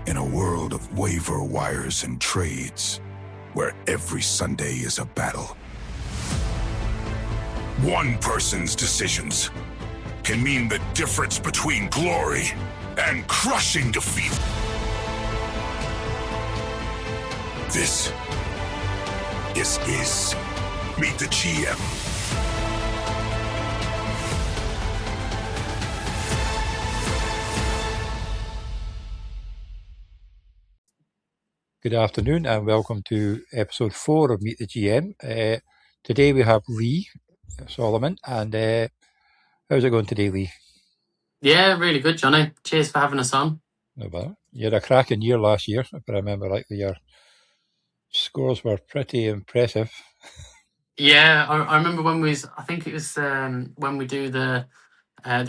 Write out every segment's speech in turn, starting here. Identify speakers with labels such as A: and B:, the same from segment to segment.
A: In a world of waiver wires and trades, where every Sunday is a battle, one person's decisions can mean the difference between glory and crushing defeat. This is Meet the GM.
B: Good afternoon and welcome to episode 4 of Meet the GM. Today we have Lee Solomon and how's it going today, Lee?
C: Yeah, really good, Johnny. Cheers for having us on.
B: No bother. You had a cracking year last year, if I remember rightly. Your scores were pretty impressive.
C: Yeah, I remember when I think it was when we do the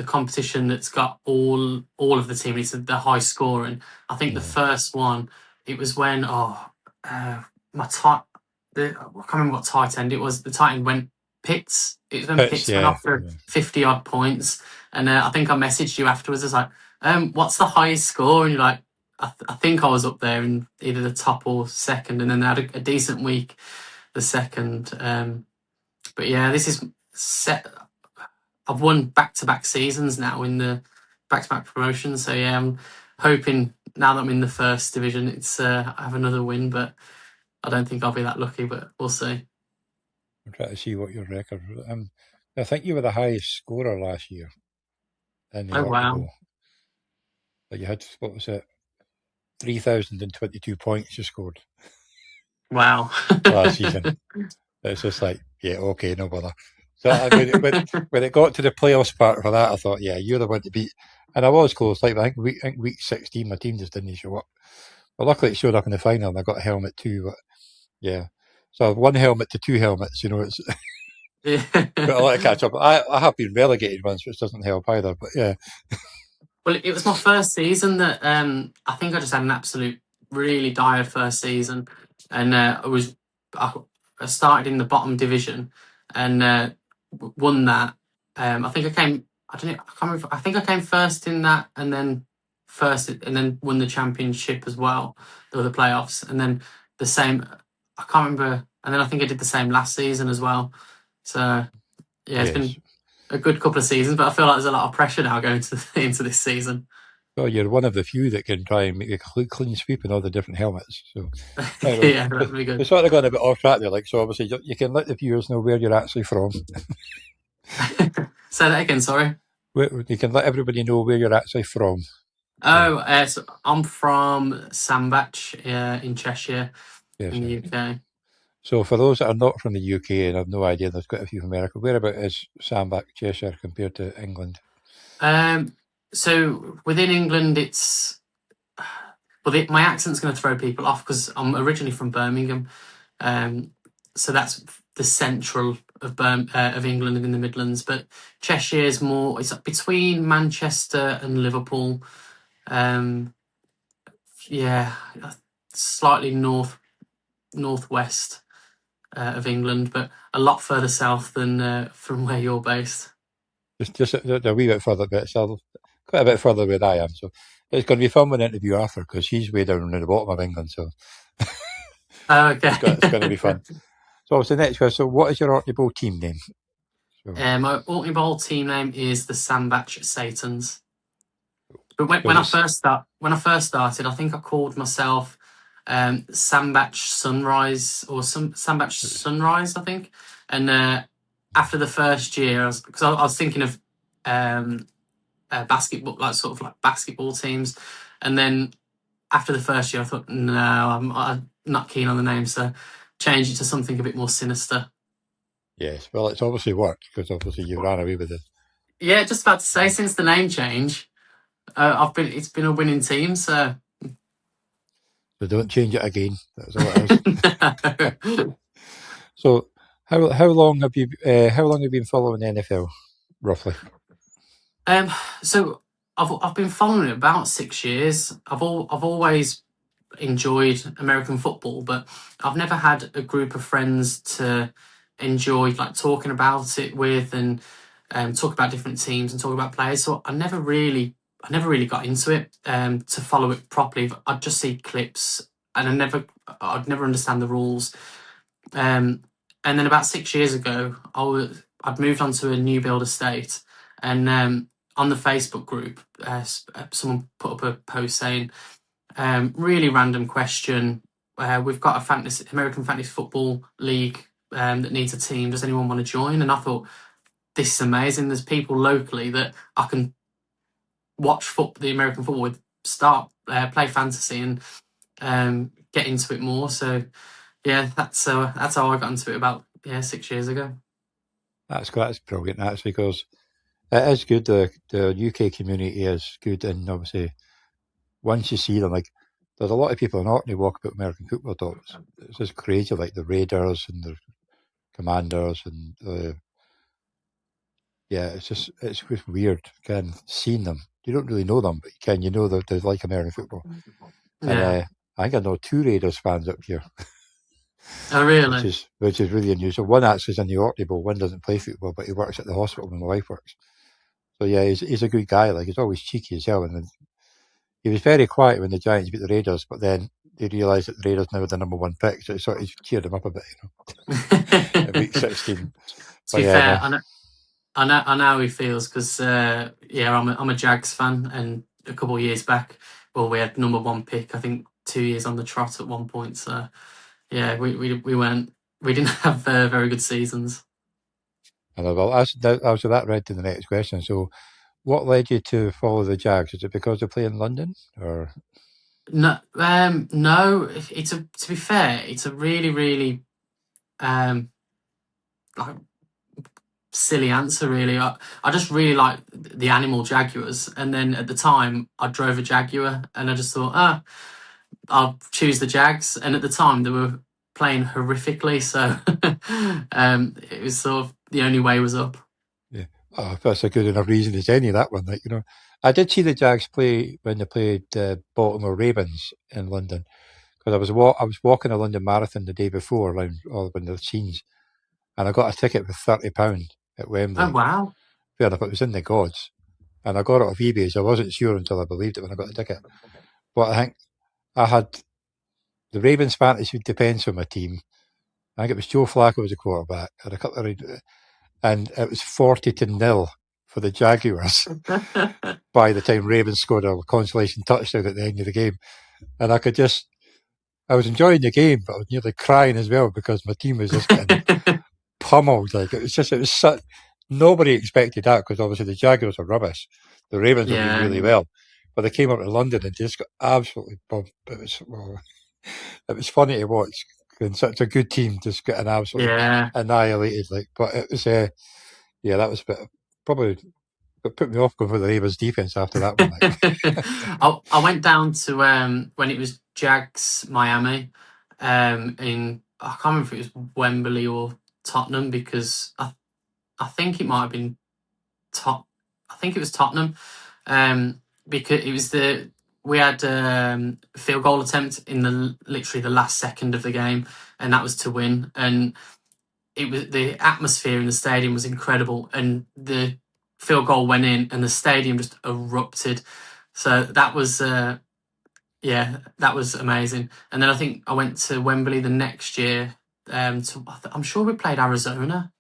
C: competition that's got all of the team. It's the high scoring. I think the first one, it was when I can't remember what tight end it was. The tight end went Pitts. It was when Pitts went off for 50 odd points, and I think I messaged you afterwards. I was like, "What's the highest score?" And you're like, "I think I was up there in either the top or second." And then they had a decent week, the second. But yeah, this is set. I've won back-to-back seasons now in the back-to-back promotions. So yeah, I'm hoping now that I'm in the first division, I have another win. But I don't think I'll be that lucky. But we'll see.
B: I'm trying to see what your record was. I think you were the highest scorer last year.
C: Oh wow!
B: But you had, what was it, 3,022 points you scored.
C: Wow!
B: Last season. It's just like, yeah, okay, no bother. So I mean, when it got to the playoffs part for that, I thought, yeah, you're the one to beat. And I was close. Like I think week 16, my team just didn't show up. But luckily, it showed up in the final, and I got a helmet too. But yeah, so 1 helmet to 2 helmets. You know, it's got a lot to catch up. I have been relegated once, which doesn't help either. But yeah.
C: Well, it was my first season that I think I just had an absolute really dire first season, and I started in the bottom division and won that. I think I came. I don't know. I can't remember. I think I came first in that, and then won the championship as well, or the playoffs, and then the same. I can't remember. And then I think I did the same last season as well. So yeah, it's been a good couple of seasons, but I feel like there's a lot of pressure now going into this season.
B: Well, you're one of the few that can try and make a clean sweep in all the different helmets. So
C: anyway, yeah, that's really good.
B: We're sort of going a bit off track there. Like, so obviously you can let the viewers know where you're actually from.
C: Say that again, sorry.
B: You can let everybody know where you're actually from.
C: Oh, so I'm from Sandbach in Cheshire, in the UK.
B: So for those that are not from the UK and have no idea, there's quite a few from America. Whereabout is Sandbach, Cheshire compared to England?
C: So within England, it's my accent's going to throw people off because I'm originally from Birmingham. So that's the central of England and in the Midlands. But Cheshire is more. It's between Manchester and Liverpool. Yeah, slightly northwest of England, but a lot further south than from where you're based.
B: Just a wee bit further, quite a bit further where I am. So it's going to be fun when I interview Arthur because he's way down at the bottom of England. So
C: okay,
B: it's going to be fun. So the next question. So what is your OrkneyBowl team name?
C: My OrkneyBowl team name is the Sandbach Satans. But when I first started, I think I called myself Sandbach Sunrise or Sandbach Sunrise, I think. And after the first year, I was thinking of basketball, like basketball teams, and then after the first year, I thought, no, I'm not keen on the name, so changed it to something a bit more sinister.
B: Yes, well, it's obviously worked because obviously you ran away with it.
C: Yeah, just about to say, since the name change, it's been a winning team, so.
B: So don't change it again. That's all it is. So how long have you been following the NFL, roughly?
C: So I've been following it about 6 years. I've always enjoyed American football, but I've never had a group of friends to enjoy like talking about it with and talk about different teams and talk about players. So I never really I never really got into it to follow it properly. I'd just see clips, and I'd never understand the rules. And then about 6 years ago, I'd moved onto a new build estate, and on the Facebook group, someone put up a post saying, really random question. We've got a American Fantasy Football League that needs a team. Does anyone want to join? And I thought, this is amazing. There's people locally that I can watch the American football with, play fantasy, and get into it more. So yeah, that's how I got into it about 6 years ago.
B: That's brilliant. That's because it is good. The UK community is good, and obviously once you see them, like there's a lot of people in Orkney walk about American football dogs. It's just crazy, like the Raiders and the Commanders and it's just weird. Again, seeing them, you don't really know them, but you know that they like American football.
C: Yeah.
B: And I think I know 2 Raiders fans up here.
C: Oh, really?
B: Which is really unusual. One actually is in the OrkneyBowl. One doesn't play football, but he works at the hospital where my wife works. So yeah, he's a good guy. Like, he's always cheeky as hell. And then he was very quiet when the Giants beat the Raiders, but then they realised that the Raiders now were the number 1 pick, so it sort of cheered him up a bit, in week 16.
C: To be fair, I know how he feels, because I'm a Jags fan, and a couple of years back, we had number 1 pick, I think 2 years on the trot at one point. So yeah, we didn't have very good seasons.
B: And that led to the next question. So, what led you to follow the Jags? Is it because they play in London, or?
C: No, no. To be fair, it's a really, really like silly answer. Really, I just really like the animal Jaguars, and then at the time I drove a Jaguar, and I just thought, I'll choose the Jags. And at the time they were playing horrifically, so it was sort of the only way was up.
B: Yeah, that's a good enough reason as any, that one. Like, I did see the Jags play when they played Baltimore Ravens in London, because I was walking a London Marathon the day before around all the scenes, and I got a ticket for £30 at Wembley.
C: Oh wow!
B: Fair enough, it was in the gods, and I got it off eBay, so I wasn't sure until I believed it when I got the ticket. But I think I had the Ravens fantasy defence on my team. I think it was Joe Flacco was the quarterback. I had a couple of, and it was 40-0 for the Jaguars by the time Ravens scored a consolation touchdown at the end of the game. And I was enjoying the game, but I was nearly crying as well, because my team was just getting pummeled. Like, it was such, nobody expected that, because obviously the Jaguars are rubbish. The Ravens were doing really well, but they came up to London and just got absolutely bumped. It was funny to watch, and such a good team just getting absolutely annihilated. Like, but it was that was probably put me off going for the Ravens defense after that one.
C: Like. I went down to when it was Jags Miami, in, I can't remember if it was Wembley or Tottenham, because I think it might have been I think it was Tottenham, because it was we had a field goal attempt in literally the last second of the game, and that was to win. And it was, the atmosphere in the stadium was incredible, and the field goal went in, and the stadium just erupted. So that was that was amazing. And then I think I went to Wembley the next year. I'm sure we played Arizona.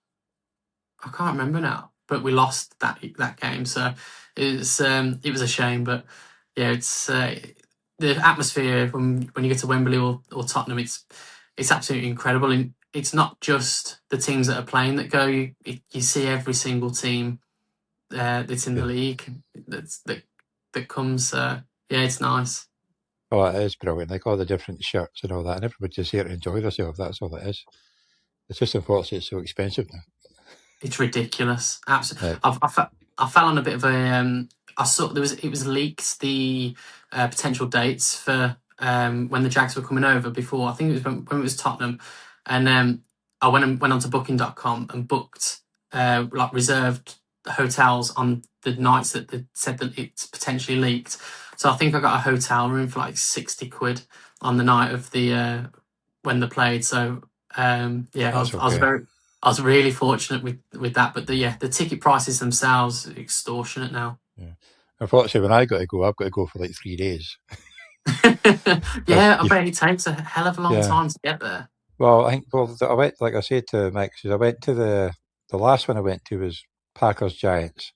C: I can't remember now, but we lost that game. So it was a shame. But yeah, it's the atmosphere when you get to Wembley or Tottenham. It's absolutely incredible, and it's not just the teams that are playing that go. You see every single team that's in the league that comes. It's nice.
B: Oh, it is brilliant. Like all the different shirts and all that, and everybody's just here to enjoy themselves. That's all it is. It's just unfortunate it's so expensive now.
C: It's ridiculous. Absolutely. I fell on a bit of a. I saw it was leaked, the potential dates for when the Jags were coming over before. I think it was when it was Tottenham, and I went onto Booking.com and booked reserved hotels on the nights that they said that it's potentially leaked. So I think I got a hotel room for like 60 quid on the night of the when they played. So I was really fortunate with that. But the ticket prices themselves are extortionate now.
B: Yeah. Unfortunately, when I got to go, I've got to go for like 3 days.
C: Yeah, I bet it takes a hell of a long
B: Yeah.
C: time to get there.
B: Well, I think I went, like I said to Mike, I went to the last one I went to was Packers Giants.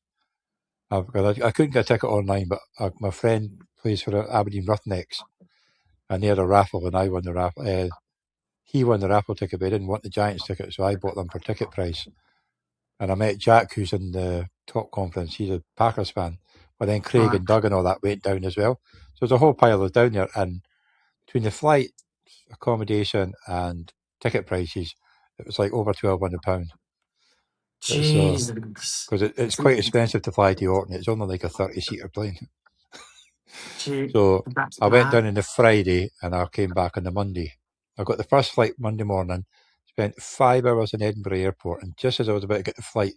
B: I couldn't get a ticket online, but my friend plays for Aberdeen Roughnecks, and they had a raffle, and I won the raffle. He won the raffle ticket, but he didn't want the Giants ticket, so I bought them for ticket price. And I met Jack, who's in the top conference. He's a Packers fan. But then Craig
C: Right.
B: and Doug and all that went down as well. So there's a whole pile of us down there. And between the flight, accommodation, and ticket prices, it was like over £1,200.
C: Jesus.
B: Because it's quite expensive to fly to Orkney. It's only like a 30-seater plane. So
C: That's
B: I went
C: mad.
B: down on the Friday and I came back on the Monday. I got the first flight Monday morning, spent 5 hours in Edinburgh airport, and just as I was about to get the flight,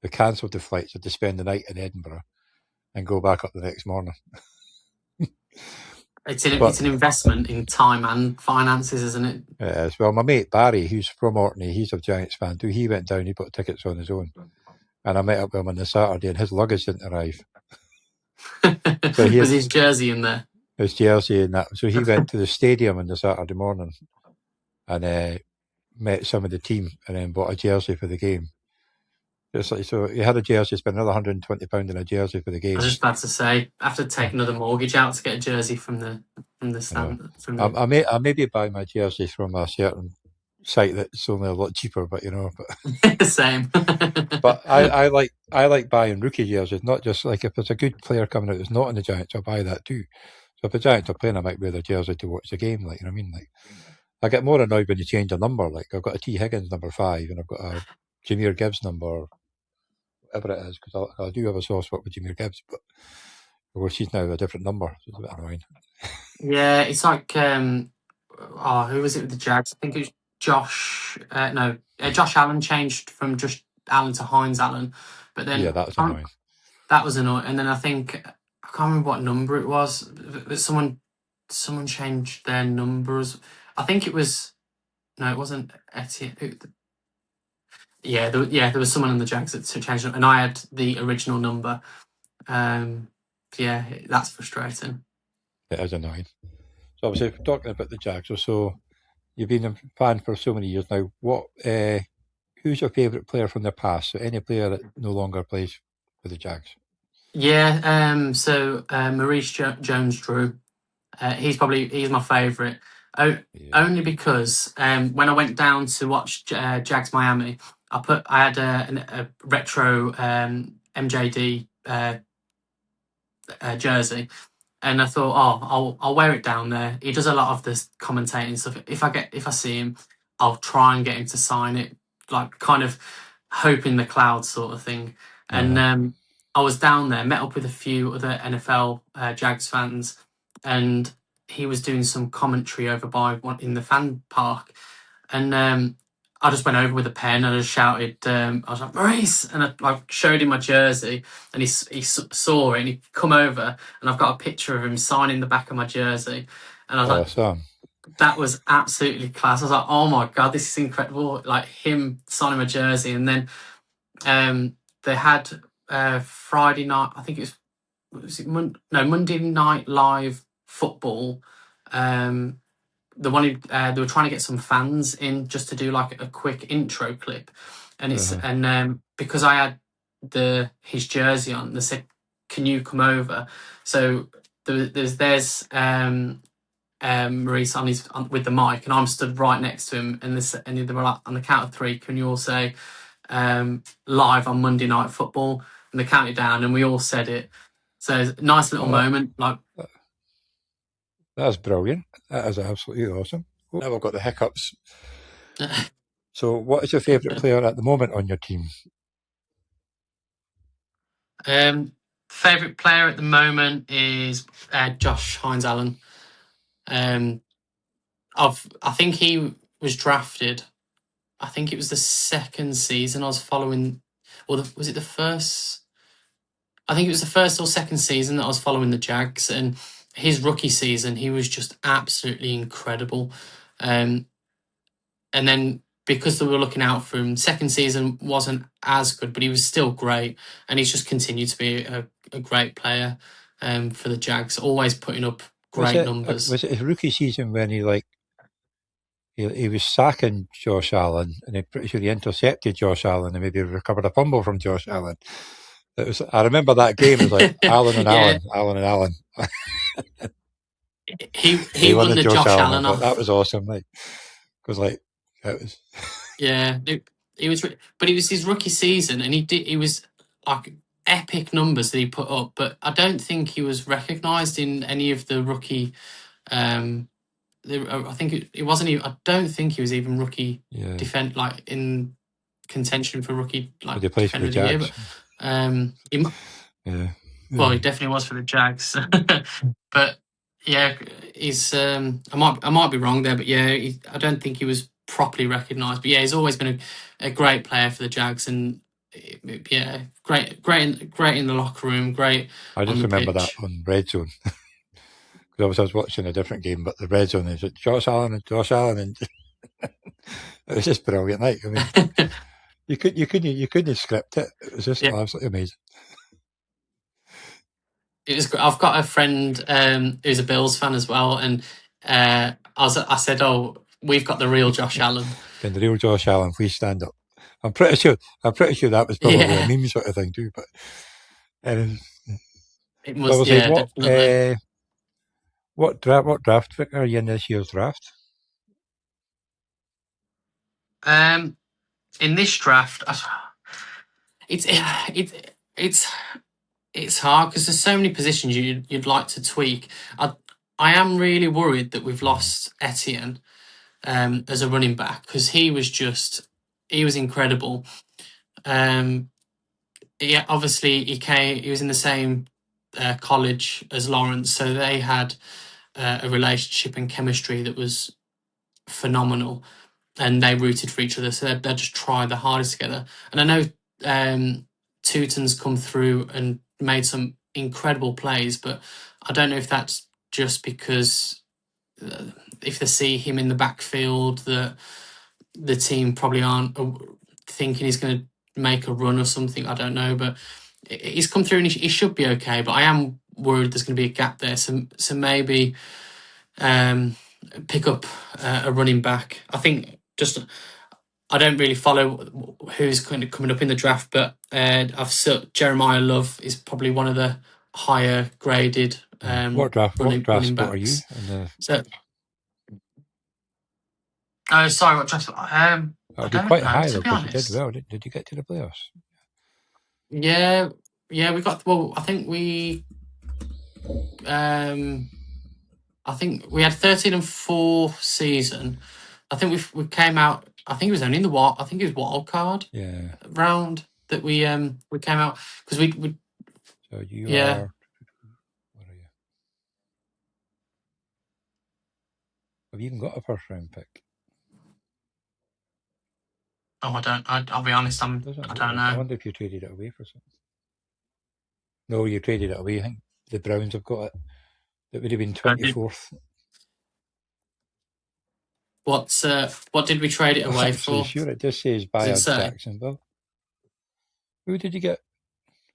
B: they cancelled the flight, so I had to spend the night in Edinburgh and go back up the next morning.
C: It's an investment in time and finances, isn't it?
B: It is. Well, my mate Barry, who's from Orkney, he's a Giants fan too. He went down, he bought tickets on his own. And I met up with him on the Saturday, and his luggage didn't arrive. So
C: Was his jersey in there?
B: His jersey and that. So he went to the stadium on the Saturday morning and met some of the team and then bought a jersey for the game. So he had a jersey, spent another £120 on a jersey for the game.
C: I was just about to say, I have to take another mortgage out to get a jersey from the stand.
B: I maybe buy my jersey from a certain site that's only a lot cheaper, but
C: Same.
B: But I like buying rookie jerseys, not just like if there's a good player coming out that's not in the Giants, I'll buy that too. So if the Giants are playing, I might wear the jersey to watch the game. Like, you know what I mean? Like, I get more annoyed when you change a number. Like, I've got a T. Higgins number 5, and I've got a Jameer Gibbs number, whatever it is, because I do have a soft spot with Jameer Gibbs, but of course he's now a different number, so it's a bit annoying.
C: Yeah, it's like who was it with the Jags? I think it was Josh. Josh Allen changed from just Allen to Hines Allen, but then
B: Yeah, that was annoying.
C: That was annoying. And then I think I can't remember what number it was, but someone changed their numbers. I think it was it wasn't Etienne. There was someone in the Jags that changed it, and I had the original number. Yeah, that's frustrating.
B: It is annoying. So obviously, if we're talking about the Jags, so you've been a fan for so many years now. Who's your favourite player from the past? So any player that no longer plays for the Jags?
C: Yeah, so Maurice Jones-Drew, he's my favourite. Only because when I went down to watch Jags Miami, I had a retro MJD jersey, and I thought, I'll wear it down there. He does a lot of this commentating stuff. If I see him, I'll try and get him to sign it, like kind of hope in the clouds sort of thing. And I was down there, met up with a few other NFL Jags fans, and he was doing some commentary over by in the fan park, and I just went over with a pen and I just shouted, I was like, Maurice! And I showed him my jersey, and he saw it, and he come over, and I've got a picture of him signing the back of my jersey. And I was like, that was absolutely class. I was like, oh my God, this is incredible. Like him signing my jersey. And then they had Friday night, I think it was Monday Night Live football. They were trying to get some fans in just to do like a quick intro clip, and because I had his jersey on, they said, "Can you come over?" So there's Maurice with the mic, and I'm stood right next to him, and they were like, on the count of 3, can you all say live on Monday Night Football? And they counted down, and we all said it. So it's a nice little moment, like.
B: That's brilliant. That is absolutely awesome. Now I've got the hiccups. So what is your favourite player at the moment on your team?
C: Favourite player at the moment is Josh Hines Allen. I think he was drafted. I think it was the second season I was following, or was it the first? I think it was the first or second season that I was following the Jags, and his rookie season, he was just absolutely incredible. And then because they were looking out for him. Second season wasn't as good, but he was still great, and he's just continued to be a great player for the Jags, always putting up great numbers.
B: Was it his rookie season when he was sacking Josh Allen, and I'm pretty sure he intercepted Josh Allen and maybe recovered a fumble from Josh Allen? I remember that game. It was like Allen and
C: Yeah.
B: Allen and Allen.
C: He won the Josh Allen off.
B: That was awesome, like, because like that was.
C: Yeah, it was, but it was his rookie season, and he was like epic numbers that he put up. But I don't think he was recognised in any of the rookie. I think it wasn't. I don't think he was even rookie defend like in contention for rookie like defender of the year. But well, he definitely was for the Jags. But yeah, he's. I might be wrong there, but yeah, I don't think he was properly recognised. But yeah, he's always been a great player for the Jags, and yeah, great in the locker room. Great.
B: I just remember that on Red Zone. Because I was watching a different game, but the Red Zone is Josh Allen, and it was just brilliant. Like, I mean, you couldn't script it. It was just absolutely amazing.
C: It was. I've got a friend who's a Bills fan as well, and I said, "Oh, we've got the real Josh Allen."
B: Can the real Josh Allen please stand up? I'm pretty sure that was probably a meme sort of thing too. But
C: it must. Definitely.
B: What draft pick are you in this year's draft?
C: In this draft, it's hard because there's so many positions you'd like to tweak. I am really worried that we've lost Etienne as a running back, because he was incredible. Yeah, obviously he was in the same college as Lawrence, so they had a relationship and chemistry that was phenomenal, and they rooted for each other, so they just tried the hardest together. And I know Tuten's come through and made some incredible plays, but I don't know if that's just because if they see him in the backfield, the team probably aren't thinking he's going to make a run or something. I don't know, but he's come through and he should be okay. But I am worried there's going to be a gap there. So maybe pick up a running back. I think I don't really follow who's kind of coming up in the draft, but Jeremiah Love is probably one of the higher graded.
B: What draft spot are you?
C: Sorry, what draft?
B: That would be quite high though, because you did well. Did you get to the playoffs?
C: Yeah, we got. Well, I think we. I think we had 13-4 season. I think we came out. I think it was only in the wild card round that we came out, because we.
B: So you are. What are you? Have you even got a first round pick?
C: Oh, I don't. I'll be honest. I don't know.
B: I wonder if you traded it away for something. No, you traded it away. I think the Browns have got it. It would have been 24th.
C: What did we trade it away for?
B: Sure, it just says buyout Jacksonville. Who did you get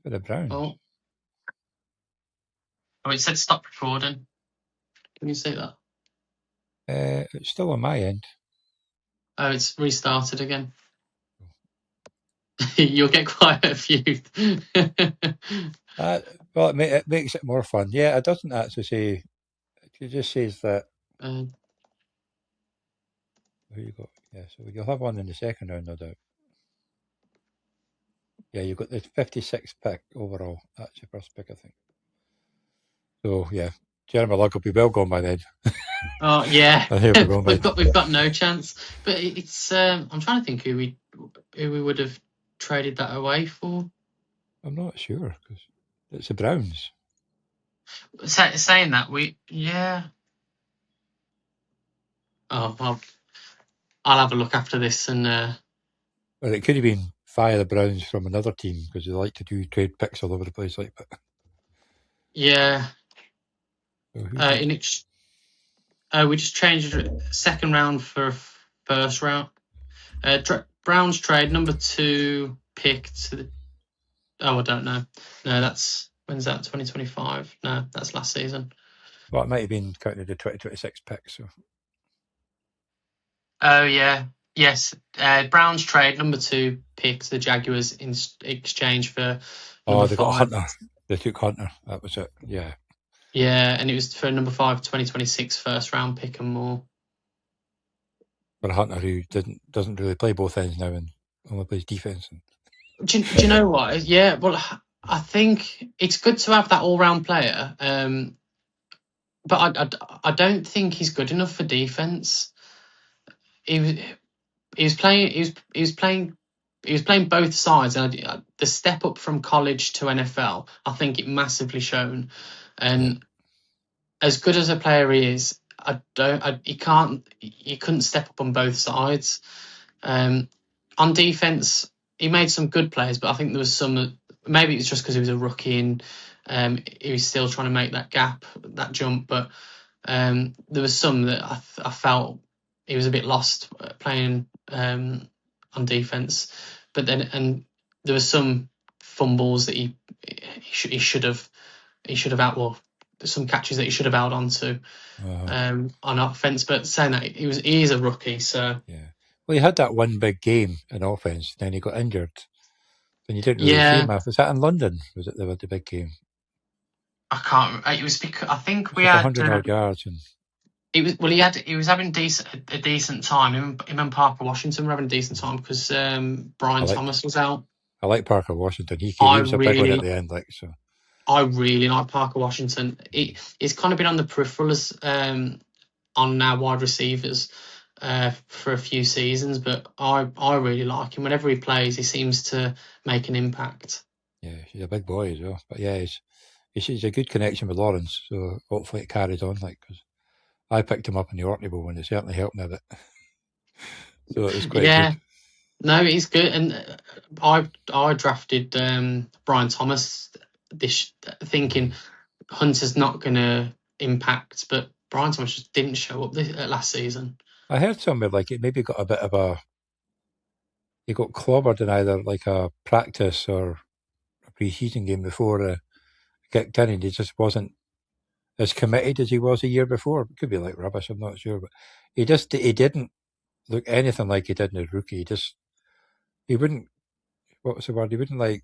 B: for the Browns?
C: Oh, it said stop recording. Can you see that?
B: It's still on my end.
C: Oh, it's restarted again. You'll get quite a few.
B: Well, it makes it more fun. Yeah, it doesn't actually say. It just says that. Who you got? Yeah, so you'll have one in the second round, no doubt. Yeah, you've got the 56th pick overall. That's your first pick, I think. So yeah, Jeremy Luck will be well gone by then.
C: Oh yeah,
B: we've
C: got no chance. But it's I'm trying to think who we would have traded that away for.
B: I'm not sure, because it's the Browns.
C: Saying that Oh well, I'll have a look after this and.
B: Well, it could have been fire the Browns from another team, because they like to do trade picks all over the place like that.
C: Yeah. We just changed second round for first round. Browns trade number 2 pick to the. Oh, I don't know. No, when's that? 2025? No, that's last season.
B: Well, it might have been counting the 2026 pick. So.
C: Oh yeah, yes. Browns trade number 2 pick to the Jaguars in exchange for number 5.
B: They got Hunter. They took Hunter. That was it. Yeah.
C: Yeah, and it was for number 5, 2026 first round pick and more.
B: For a Hunter who doesn't really play both ends now and only plays defense.
C: Do you know what? Yeah, well, I think it's good to have that all-round player, but I don't think he's good enough for defense. He was playing both sides, and the step up from college to NFL, I think it massively shown. And as good as a player he is, he couldn't step up on both sides. On defense, he made some good plays, but I think there was some. Maybe it's just because he was a rookie and he was still trying to make that jump. But there was some that I felt he was a bit lost playing on defense. But then there was some fumbles that he should have out. Well, there's some catches that he should have held onto on offense. But saying that, he is a rookie, so
B: yeah. Well, he had that one big game in offense, then he got injured. Then you didn't really see him. Was that in London? Was it the big game?
C: I can't. It was because I think we
B: had
C: 100
B: yards and.
C: He was having a decent time. Him and Parker Washington were having a decent time because Brian Thomas was out.
B: I like Parker Washington. He was a big one at the end, so.
C: I really like Parker Washington. He's kind of been on the peripherals on our wide receivers for a few seasons, but I really like him. Whenever he plays, he seems to make an impact.
B: Yeah, he's a big boy as well. But yeah, he's a good connection with Lawrence, so hopefully it carries on. Because I picked him up in the OrkneyBowl and it certainly helped me a bit. So it was quite good.
C: No, he's good. And I drafted Brian Thomas thinking Hunter's not going to impact, but Brian Thomas just didn't show up last season.
B: I heard somewhere it maybe got a bit of he got clobbered in either a practice or a pre-season game before he kicked in, and he just wasn't as committed as he was a year before. It could be rubbish, I'm not sure, but he didn't look anything like he did in his rookie. He wouldn't, what was the word? He wouldn't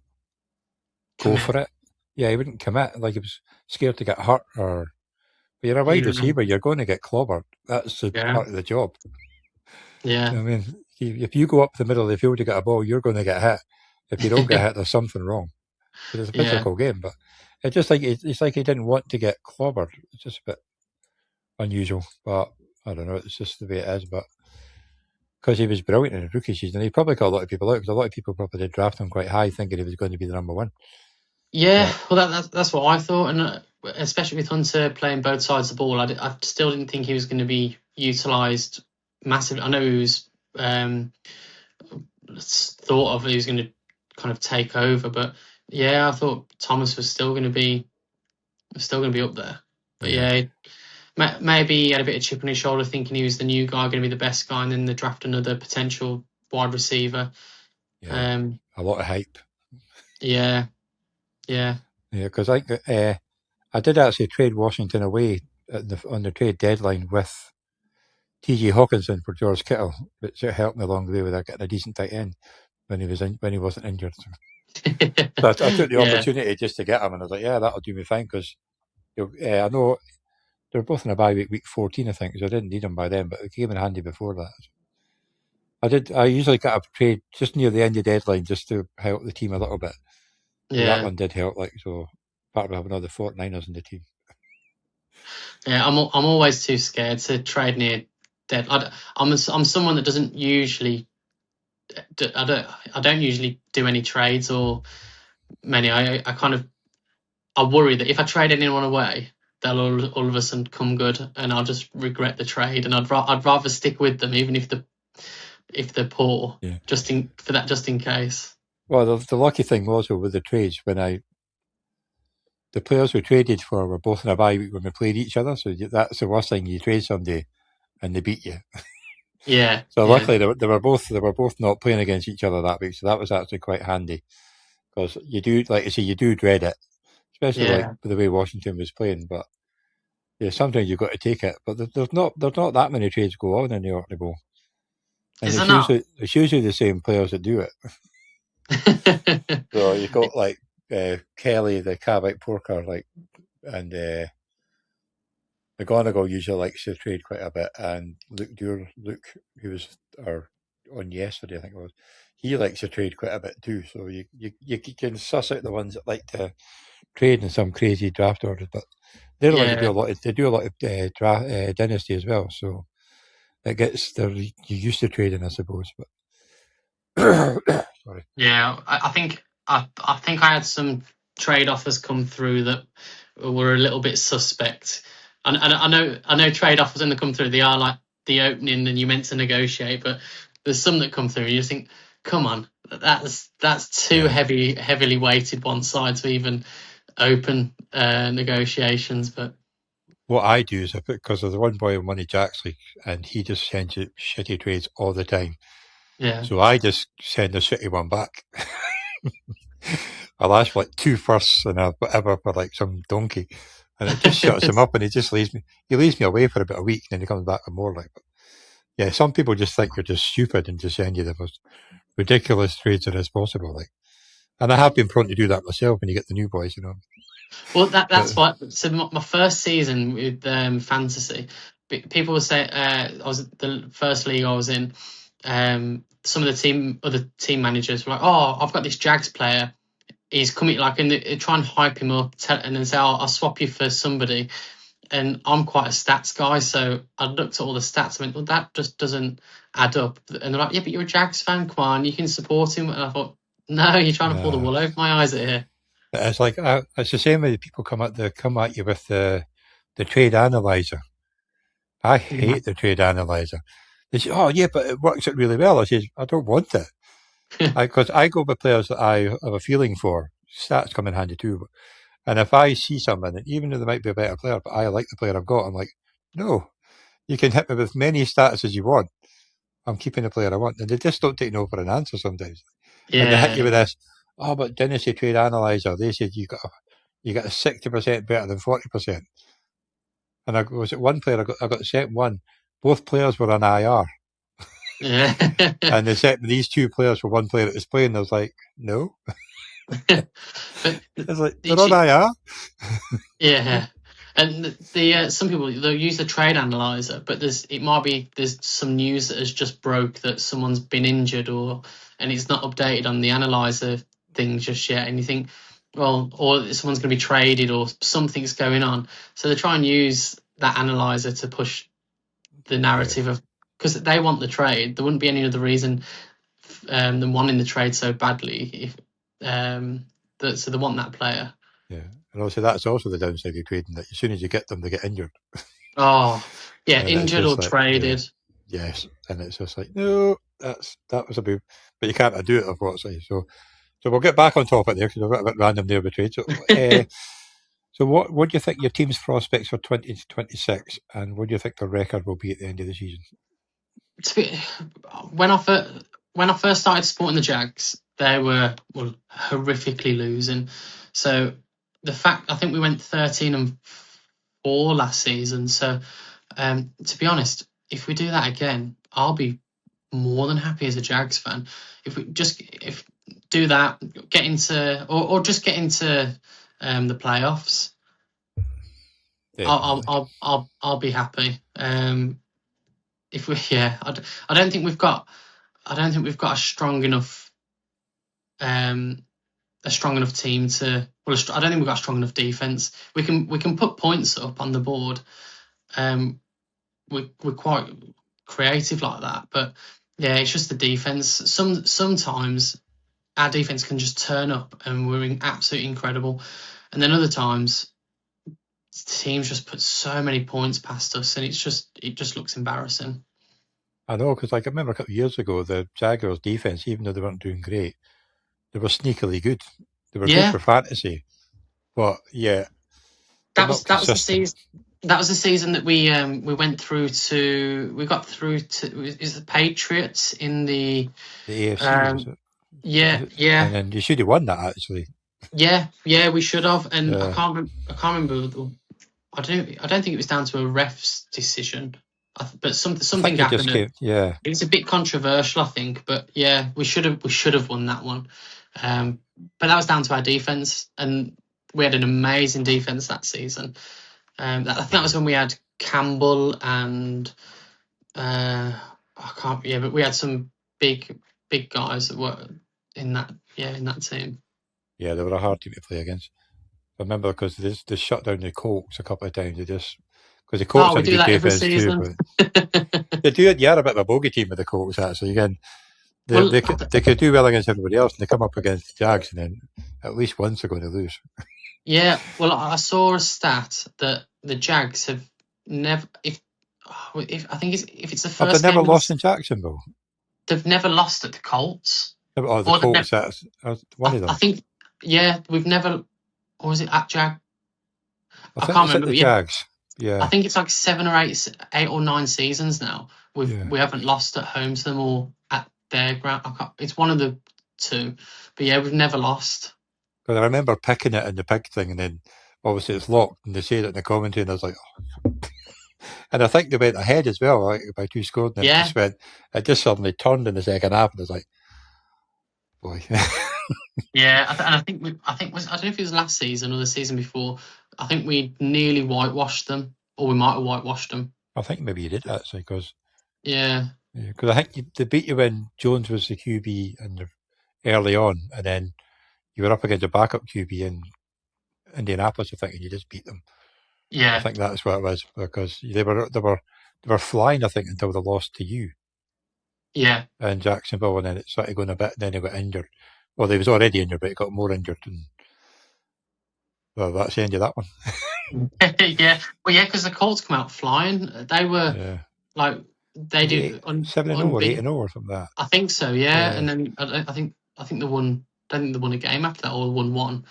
B: go for it. Yeah, he wouldn't commit. He was scared to get hurt but you're a wide receiver, you're going to get clobbered. That's part of the job.
C: Yeah.
B: I mean, if you go up the middle of the field to get a ball, you're going to get hit. If you don't get hit, there's something wrong. It's a physical game, but it's just it's like he didn't want to get clobbered. It's just a bit unusual, but I don't know. It's just the way it is. But because he was brilliant in his rookie season, he probably got a lot of people out because a lot of people probably did draft him quite high, thinking he was going to be the number one.
C: Yeah, well, that's what I thought, and especially with Hunter playing both sides of the ball, I still didn't think he was going to be utilised massively. I know he was thought of he was going to kind of take over, but yeah, I thought Thomas was still going to be up there. But yeah, maybe he had a bit of chip on his shoulder, thinking he was the new guy, going to be the best guy, and then they draft another potential wide receiver.
B: Yeah, a lot of hype.
C: Yeah.
B: Yeah, because I did actually trade Washington away on the trade deadline with T.J. Hawkinson for George Kittle, which helped me along the way with getting a decent tight end when he wasn't injured. So I took the opportunity just to get him, and I was like, yeah, that'll do me fine because I know they're both in a bye week 14, I think, so I didn't need him by then, but it came in handy before that. I usually get a trade just near the end of the deadline just to help the team a little bit. Yeah, that one did help. So part of having other 49ers in the team.
C: Yeah, I'm always too scared to trade near dead. I'm someone that doesn't usually. I don't usually do any trades or many. I worry that if I trade anyone away, they'll all of a sudden come good, and I'll just regret the trade. And I'd rather stick with them, even if they're poor, just in case.
B: Well, the lucky thing was with the trades when the players we traded for were both in a bye week when we played each other. So that's the worst thing. You trade somebody and they beat you.
C: Yeah,
B: So
C: yeah,
B: luckily they were both not playing against each other that week, so that was actually quite handy because you do, like I say, you do dread it, especially like
C: yeah.
B: the way Washington was playing. But yeah, sometimes you've got to take it. But there's not that many trades go on in the Orkney Bowl, and
C: Is there not?
B: it's usually the same players that do it. So you've got like Kelly, the Cavite porker, like, and McGonagall usually likes to trade quite a bit, and Luke, who was on yesterday, I think it was, he likes to trade quite a bit too. So you can suss out the ones that like to trade in some crazy draft orders, but they're the ones that do
C: Yeah.
B: a lot. They do a lot of draft dynasty as well, so you're used to trading, I suppose. But sorry,
C: Yeah, I think I had some trade offers come through that were a little bit suspect. And I know trade offers when they come through, they are like the opening and you meant to negotiate, but there's some that come through and you just think, come on, that's too
B: Yeah.
C: heavily weighted one side to even open negotiations. But
B: what I do is because there's one boy in Money Jack's league, and he just sends you shitty trades all the time.
C: yeah,
B: So I just send the shitty one back. I'll ask for like 2 firsts and a whatever for like some donkey, and it just shuts him up, and he just leaves me. He leaves me away for about a week, and then he comes back with more. Like, but yeah, some people just think you're just stupid and just send you the most ridiculous trades as possible. Like, and I have been prone to do that myself when you get the new boys, you know.
C: well, that's
B: But,
C: what. So my first season with fantasy, people would say I was the first league I was in. Some of the other team managers were like, "Oh, I've got this Jags player. He's coming like, and they try and hype him up, and then say, oh, I'll swap you for somebody." And I'm quite a stats guy, so I looked at all the stats. I went, well, that just doesn't add up. And they're like, yeah, but you're a Jags fan. Come on, you can support him. And I thought, no, you're trying to pull the wool over my eyes here.
B: it's like it's the same way people come at you with the trade analyzer. I hate the trade analyzer. They say, "Oh yeah, but it works out really well." I say, "I don't want it," because I go with players that I have a feeling for. Stats come in handy too. And if I see someone, and even though they might be a better player, but I like the player I've got, I'm like, no, you can hit me with many stats as you want. I'm keeping the player I want. And they just don't take no for an answer sometimes. And they hit you with
C: Yeah,
B: this, oh, but Dynasty Trade Analyzer, they said you got a 60% better than 40%. And I was at one player, I got sent one. Both players were on IR.
C: yeah.
B: And they sent me these 2 players for one player that was playing. I was like, no.
C: But
B: It's like, they're on IR.
C: yeah, and some people they'll use the trade analyzer, but there's some news that has just broke that someone's been injured and it's not updated on the analyzer thing just yet, and you think, well, or someone's going to be traded or something's going on, so they try and use that analyzer to push the narrative of, because they want the trade. There wouldn't be any other reason than wanting the trade so badly if so they want that player.
B: Yeah. And also that's also the downside of trading, that as soon as you get them, they get injured.
C: Oh, yeah,
B: And it's
C: injured or
B: just like,
C: traded.
B: yes. And it's just like, no, that was a boob. But you can't do it, unfortunately. So we'll get back on topic there, because we're a bit random there with trade. So what do you think your team's prospects for 2026, and what do you think the record will be at the end of the season?
C: When I first started supporting the Jags, they were horrifically losing. So the fact, I think we went 13-4 last season. So to be honest, if we do that again, I'll be more than happy as a Jags fan. If we if do that, get into or just get into the playoffs, I'll be happy. If we I don't think we've got a strong enough team to. Well, I don't think we've got a strong enough defense. We can put points up on the board. We're quite creative like that, but yeah, it's just the defense. Sometimes our defense can just turn up and we're absolutely incredible, and then other times teams just put so many points past us, and it just looks embarrassing.
B: I know, because like I remember a couple of years ago, the Jaguars' defense, even though they weren't doing great, they were sneakily good. They were good
C: Yeah,
B: for fantasy, but yeah, they're
C: that
B: not
C: was the
B: consistent.
C: season. That was the season that we went through to. We got through to. Is the Patriots in the?
B: The AFC, was
C: Um,
B: it?
C: yeah,
B: And
C: yeah,
B: then you should have won that, actually.
C: yeah. We should have, and
B: Yeah.
C: I can't remember. I don't think it was down to a ref's decision, but
B: I
C: something
B: think it just
C: happened.
B: came, yeah.
C: It was a bit controversial, I think, but yeah, we should have won that one. But that was down to our defense, and we had an amazing defense that season. I think that was when we had Campbell and I can't. Yeah, but we had some big guys that were in that team.
B: Yeah, they were a hard team to play against. I remember because they shut down the Colts a couple of times. They just, because the Colts
C: We
B: had a
C: do
B: good
C: that every
B: defense too,
C: season.
B: but they do it. Yeah, a bit of a bogey team with the Colts, actually. Again,
C: Well,
B: they could do well against everybody else, and they come up against the Jags, and then at least once they're going to lose.
C: yeah. Well, I saw a stat that the Jags have never. If I think if it's the
B: Have they
C: first
B: never
C: game,
B: lost in Jacksonville?
C: they've never lost at the Colts.
B: Oh, the
C: Or they've
B: Colts, that's one of them.
C: I think, yeah, we've never. Or was it at Jag?
B: I think
C: can't
B: it's at
C: remember.
B: the
C: Yeah,
B: Jags. Yeah.
C: I think it's like 8 or 9 seasons now.
B: Yeah.
C: We haven't lost at home to them or at their ground. It's one of the two, but yeah, we've never lost.
B: Because I remember picking it in the pig thing, and then obviously it's locked, and they said it in the commentary, and I was like, oh. And I think they went ahead as well, like by 2 scores, and
C: Yeah.
B: it just suddenly turned in the second half, and I was like, boy.
C: Yeah, and I think I don't know if it was last season or the season before. I think we nearly whitewashed them, or we might have whitewashed them.
B: I think maybe you did, actually, because
C: Yeah,
B: I think they beat you when Jones was the QB early on, and then you were up against a backup QB in Indianapolis, I think, and you just beat them.
C: yeah.
B: I think that's what it was, because they were flying, I think, until they lost to you.
C: Yeah.
B: In Jacksonville, and then it started going a bit, and then he got injured. Well, he was already injured, but he got more injured, and well, that's the end of that one.
C: Yeah. Well, yeah, because the Colts come out flying. They were like they do
B: 7-0 or 8-0 or something like that.
C: I think so, yeah. And then I think they won. I don't think they won a game after that, or won one.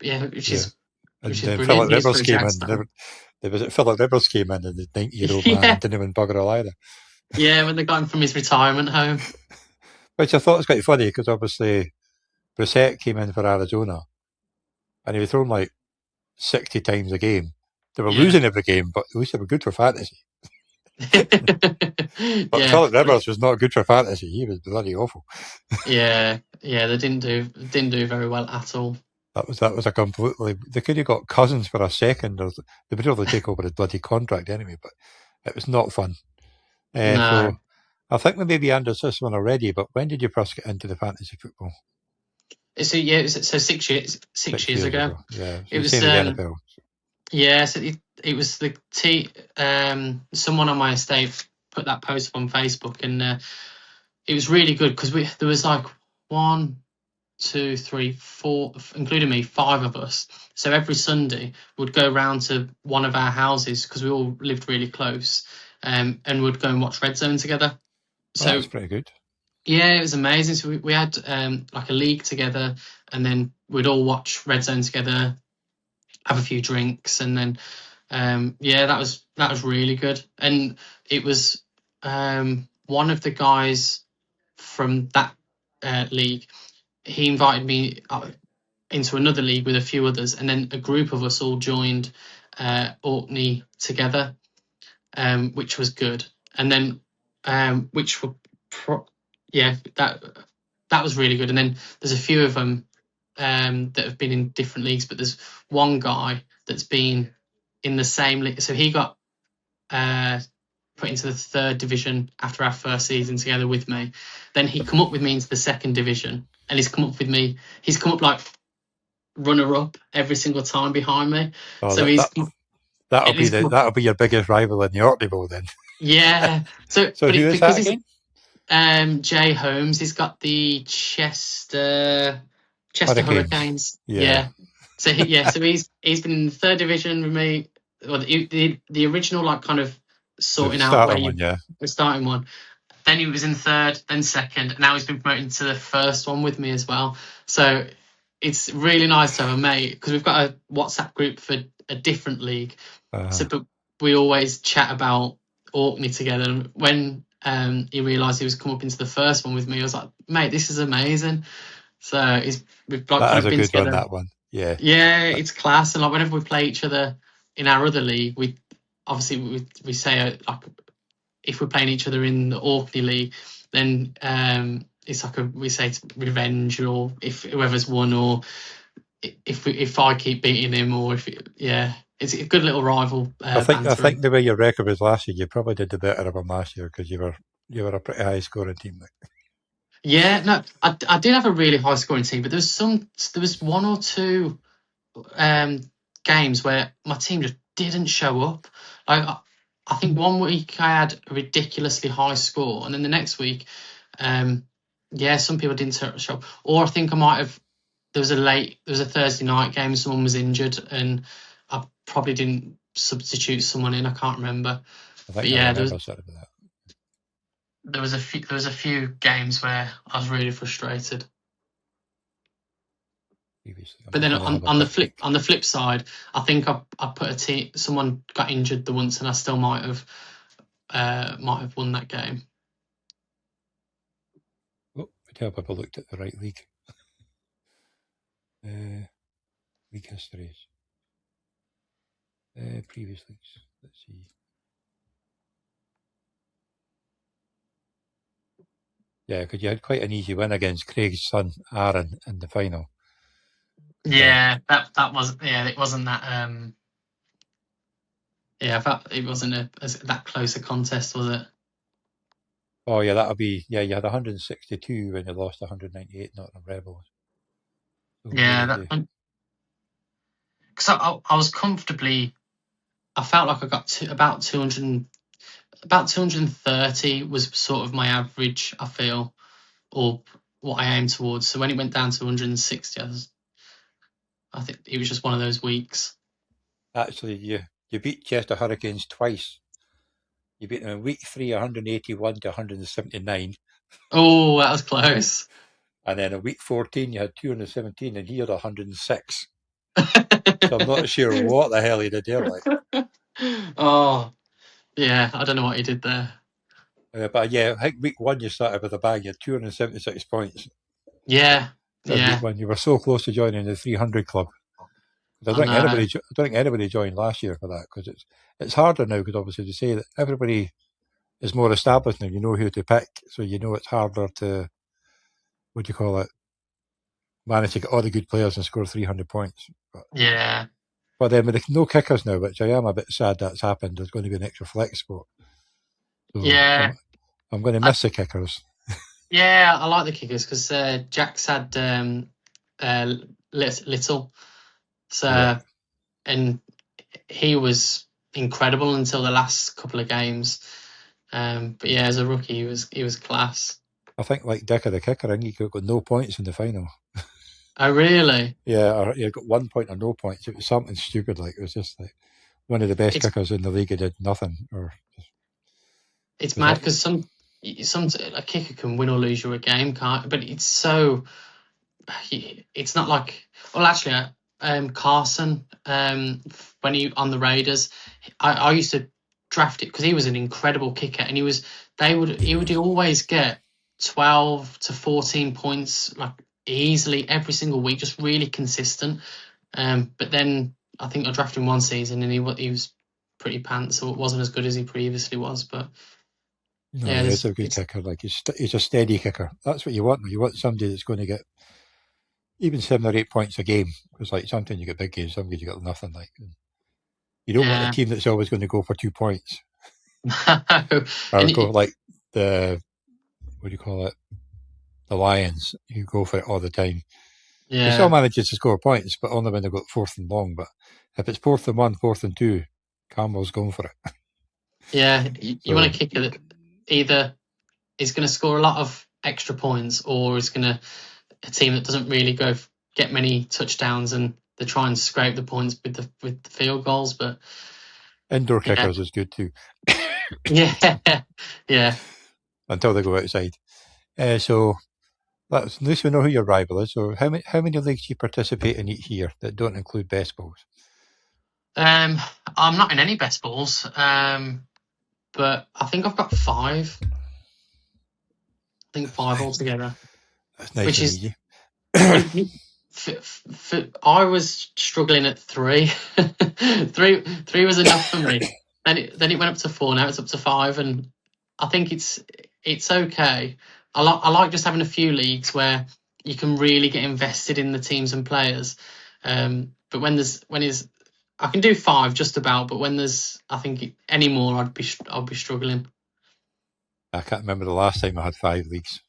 C: Which is brilliant.
B: Philip Rivers came in. Philip Rivers came in, and the 90-year-old man didn't even bugger all either.
C: Yeah, when they got him from his retirement home.
B: Which I thought was quite funny, because obviously Brissett came in for Arizona, and he was thrown like 60 times a game. They were losing every game, but at least they were good for fantasy. But Philip Rivers was not good for fantasy. He was bloody awful.
C: Yeah, they didn't do very well at all.
B: That was a completely. They could have got Cousins for a second, or they would probably take over his bloody contract anyway. But it was not fun.
C: No.
B: So I think we maybe answered this one already. But when did you first get into the fantasy football?
C: So 6 years. 6 years ago.
B: Yeah,
C: it was
B: the NFL.
C: Yeah, so it was the someone on my estate put that post up on Facebook, and it was really good because there was like 1, 2, 3, 4, including me, 5 of us. So every Sunday we'd go round to one of our houses because we all lived really close, and we'd go and watch Red Zone together. So
B: that's pretty good.
C: Yeah, it was amazing. So we had like a league together, and then we'd all watch Red Zone together, have a few drinks, and then that was really good. And it was one of the guys from that league. He invited me into another league with a few others, and then a group of us all joined Orkney together, which was good. And then which were that was really good. And then there's a few of them that have been in different leagues, but there's one guy that's been in the same league. So he got put into the 3rd division after our first season together with me. Then he come up with me into the 2nd division, and he's come up like runner-up every single time behind me.
B: Oh,
C: so
B: that'll be your biggest rival in the OrkneyBowl then.
C: Yeah. So
B: who is that again?
C: Jay Holmes. He's got the Chester Hurricanes. Yeah. So he's been in the 3rd division with me. Well, the original like kind of sorting out where the starting one. Then he was in 3rd, then 2nd, and now he's been promoted to the 1st one with me as well. So it's really nice to have a mate, because we've got a WhatsApp group for a different league.
B: Uh,
C: So, but we always chat about Orkney together. And when he realised he was come up into the first one with me, I was like, mate, this is amazing. So we've like
B: that
C: kind
B: is
C: of
B: a
C: been
B: good one,
C: together.
B: that one. Yeah.
C: Yeah, it's class. And like whenever we play each other in our other league, we obviously we say like if we're playing each other in the Orkney league, then it's like we say it's revenge, or if whoever's won, or if I keep beating him, or it's a good little rival.
B: I
C: Banter.
B: think the way your record was last year, you probably did the better of them last year because you were a pretty high scoring team. Like.
C: Yeah, no, I did have a really high scoring team, but there was one or two games where my team just didn't show up. Like I think one week I had a ridiculously high score, and then the next week, some people didn't show up. Or I think I might have. There was a Thursday night game. Someone was injured, and I probably didn't substitute someone in. I can't remember.
B: I think
C: But yeah,
B: I remember something about that.
C: There was a few games where I was really frustrated. But then on the flip side, I think I put a team. Someone got injured the once, and I still might have won that game.
B: Oh, I'd help if I looked at the right league. League histories. Previous leagues. Let's see. Yeah, because you had quite an easy win against Craig's son, Aaron, in the final.
C: Yeah, that was it wasn't that it wasn't that close a contest, was it?
B: Oh yeah, that'll be you had 162 when you lost 198 Nottingham Rebels. So
C: because I was comfortably. I felt like I got to about 230 was sort of my average. I feel, or what I aim towards. So when it went down to 160, I think it was just one of those weeks.
B: Actually, you beat Chester Hurricanes twice. You beat them in week 3, 181 to 179.
C: Oh, that was close.
B: And then in week 14, you had 217, and he had 106. So I'm not sure what the hell he did there. Like.
C: Oh, yeah, I don't know what he did there.
B: But yeah, I think week 1 you started with a bag. You had 276 points.
C: Yeah,
B: So week 1, you were so close to joining the 300 club. I don't think anybody joined last year for that because it's harder now because obviously they say that everybody is more established now. You know who to pick, so you know it's harder to manage to get all the good players and score 300 points. But then with no kickers now, which I am a bit sad that's happened, there's going to be an extra flex spot. So I'm going to miss the kickers.
C: Yeah, I like the kickers because Jags had Little, and he was incredible until the last couple of games. But yeah, as a rookie, he was class.
B: I think like Dicker the kicker, I think he got no points in the final.
C: Oh really?
B: Yeah, he got 1 point or no points. It was something stupid. Like it was just like one of the best kickers in the league who did nothing.
C: It's mad because some a kicker can win or lose you a game, can't? But it's so. It's not like. Well, actually, Carson, when he on the Raiders, I used to draft it because he was an incredible kicker, and he would always get 12 to 14 points like easily every single week, just really consistent. But then I think I drafted him one season and he was pretty pants, so it wasn't as good as he previously was. But
B: no, he's a good kicker. Like he's a steady kicker. That's what you want. You want somebody that's going to get even 7 or 8 points a game. Because like sometimes you get big games, sometimes you get nothing. Like you don't want a team that's always going to go for 2 points. Or go like the the Lions, who go for it all the time.
C: Yeah.
B: They still manages to score points, but only when they've got 4th and long. But if it's 4th and 1, 4th and 2, Campbell's going for it.
C: Yeah, you want a kicker that either is going to score a lot of extra points or is going to a team that doesn't really get many touchdowns and they try and scrape the points with the field goals. But
B: indoor kickers is good too.
C: yeah.
B: Until they go outside. So at least we know who your rival is. So how many leagues do you participate in each year that don't include best balls?
C: I'm not in any best balls, but I think I've got 5. I think 5 altogether,
B: That's nice
C: which
B: and
C: is
B: easy.
C: I was struggling at 3. 3 was enough for me. Then it went up to 4. Now it's up to 5, and I think it's okay. I like just having a few leagues where you can really get invested in the teams and players. But when I can do 5 just about, but when there's I think any more I'd be struggling.
B: I can't remember the last time I had 5 leagues.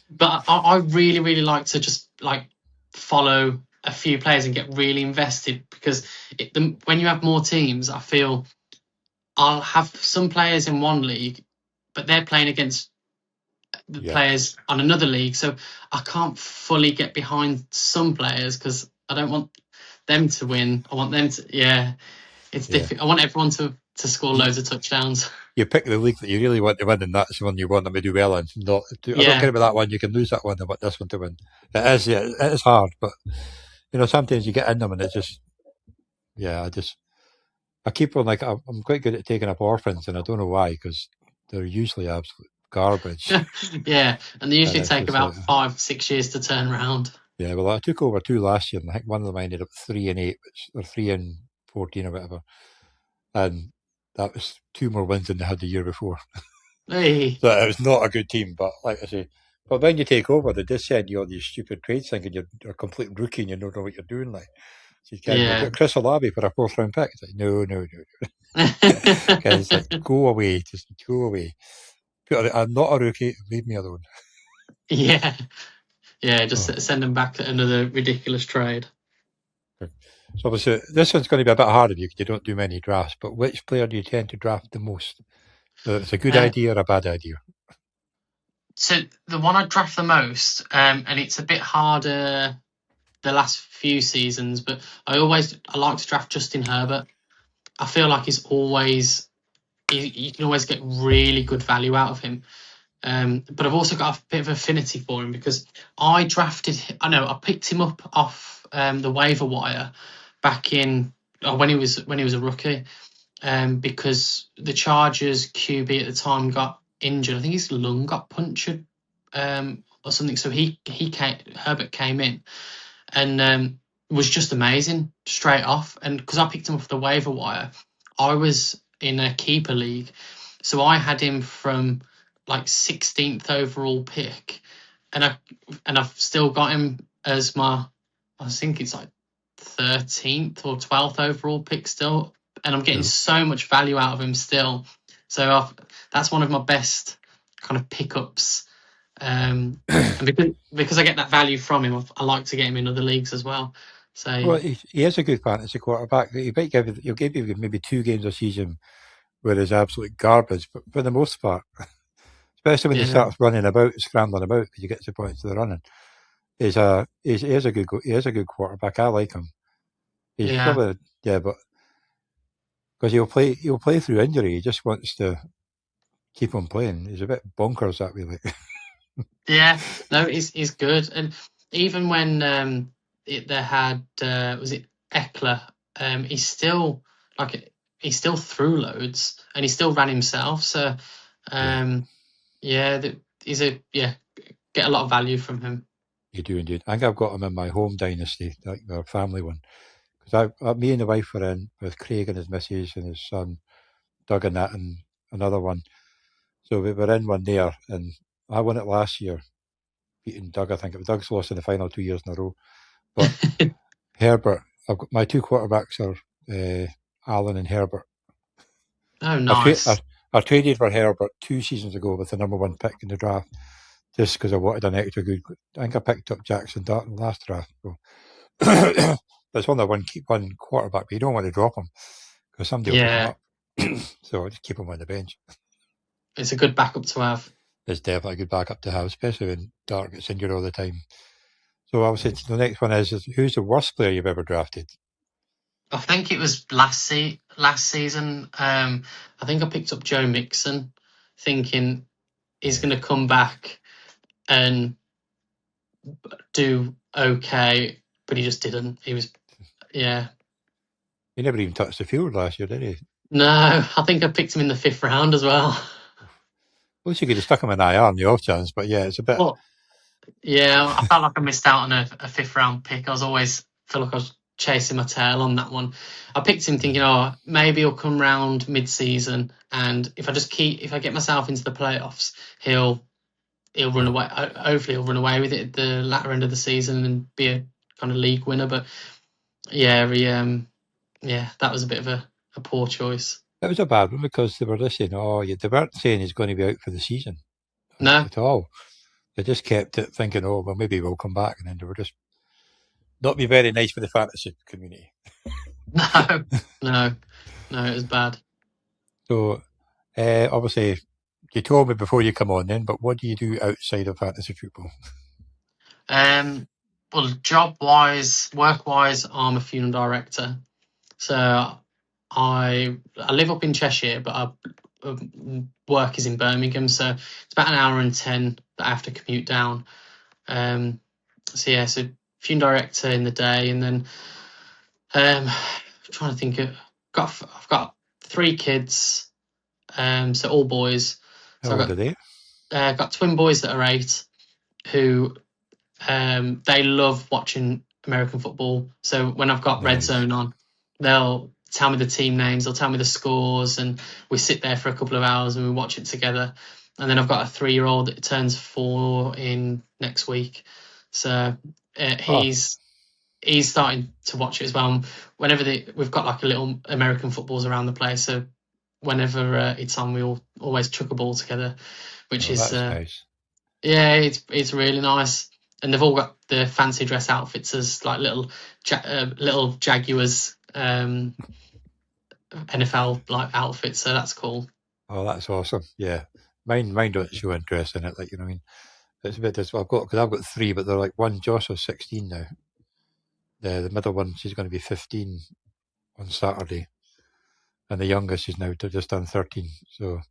C: But I really, really like to just like follow a few players and get really invested, because when you have more teams, I feel I'll have some players in one league, but they're playing against the
B: Yeah.
C: players on another league, so I can't fully get behind some players because I don't want them to win. I want them to, it's
B: Yeah.
C: difficult. I want everyone to score loads of touchdowns.
B: You pick the league that you really want to win, and that's the one you want them to do well in. I don't
C: Yeah.
B: care about that one. You can lose that one. I want this one to win. It is hard, but sometimes you get in them, and it's just, I keep on, like, I'm quite good at taking up orphans, and I don't know why, because they're usually absolute garbage.
C: Yeah, and they usually
B: And it's
C: take
B: just
C: about
B: like,
C: 5-6 years to turn around.
B: yeah, well, I took over 2 last year, and I think one of them I ended up 3-8, or 3-14 or whatever, and that was 2 more wins than they had the year before.
C: Hey.
B: So it was not a good team, but like I say, but when you take over, they just send you all these stupid trades thinking you're a complete rookie and you don't know what you're doing. Like, so you can't
C: Yeah.
B: Chris Olabi for a 4th round pick. It's like, no. It's like, go away, just go away. I'm not a rookie, leave me alone.
C: Yeah. Just send them back to another ridiculous trade.
B: So obviously, this one's going to be a bit harder because you don't do many drafts, but which player do you tend to draft the most? Whether it's a good idea or a bad idea?
C: So the one I draft the most, and it's a bit harder the last few seasons, but I like to draft Justin Herbert. I feel like you can always get really good value out of him. But I've also got a bit of affinity for him because I picked him up off the waiver wire back when he was a rookie, because the Chargers QB at the time got injured. I think his lung got punctured or something. So Herbert came in and was just amazing straight off. And because I picked him off the waiver wire, I was in a keeper league, so I had him from like 16th overall pick, and I've still got him as I think it's like 13th or 12th overall pick still, and I'm getting so much value out of him still. So that's one of my best kind of pickups. And because I get that value from him, I like to get him in other leagues as well. So
B: Well, he is a good fantasy quarterback. He'll give you maybe 2 games a season where he's absolute garbage, but for the most part, especially when he starts running about, scrambling about, because he gets the points to the running, he is a good quarterback. I like him. He's probably but because he'll play through injury. He just wants to keep on playing. He's a bit bonkers that way. Like.
C: Yeah, no, he's good. And even when they had was it Eckler, he still threw loads and he still ran himself. So get a lot of value from him.
B: You do indeed. I think I've got him in my home dynasty, like our family one, because me and the wife were in with Craig and his missus and his son, Doug and that, and another one. So we were in one there, and I won it last year, beating Doug. I think Doug's lost in the final 2 years in a row. But Herbert, I've got my 2 quarterbacks are Allen and Herbert.
C: Oh, nice.
B: I traded for Herbert 2 seasons ago with the number 1 pick in the draft, just because I wanted an extra good. I think I picked up Jackson Dart in the last draft. So. There's only one quarterback, but you don't want to drop him because somebody will pick him up. So I just keep him on the bench.
C: It's a good backup to have.
B: It's definitely a good backup to have, especially when Dart gets injured all the time. So I would say the next one is who's the worst player you've ever drafted?
C: I think it was last season. I think I picked up Joe Mixon, thinking he's going to come back and do okay, but he just didn't. He was,
B: He never even touched the field last year, did he?
C: No, I think I picked him in the 5th round as well.
B: At least you could have stuck him in IR on the off chance, but yeah, it's a bit.
C: Well, yeah, I felt like I missed out on a 5th round pick. I was always feel like I was chasing my tail on that one. I picked him thinking, maybe he'll come round mid-season, and if I get myself into the playoffs, he'll run away. Hopefully, he'll run away with it at the latter end of the season and be a kind of league winner. But yeah, that was a bit of a poor choice.
B: It was a bad one because they were listening. They weren't saying he's going to be out for the season.
C: No,
B: At all. They just kept it thinking, well, maybe we'll come back, and then they were just not be very nice for the fantasy community.
C: No, it was bad.
B: So, obviously, you told me before you come on then, but what do you do outside of fantasy football?
C: Well, job-wise, work-wise, I'm a funeral director. So I live up in Cheshire, but work is in Birmingham. So it's about an hour and 10 that I have to commute down. So funeral director in the day, and then I'm trying to think of. I've got 3 kids, so all boys.
B: How old are they?
C: I've got twin boys that are 8, who they love watching American football. So when I've got Red Zone on, they'll tell me the team names, they'll tell me the scores, and we sit there for a couple of hours and we watch it together. And then I've got a 3-year-old that turns 4 in next week, so he's starting to watch it as well. Whenever we've got like a little American footballs around the place, so whenever it's on, we all always chuck a ball together, which is
B: nice.
C: Yeah, it's really nice. And they've all got the fancy dress outfits as like little Jaguars NFL like outfits, so that's cool.
B: Oh, that's awesome. Yeah, mine don't show interest in it. Like, I mean, it's a bit. I've got 3, but they're like one. Joshua's 16 now. The middle one, she's going to be 15 on Saturday, and the youngest is now just done 13. So,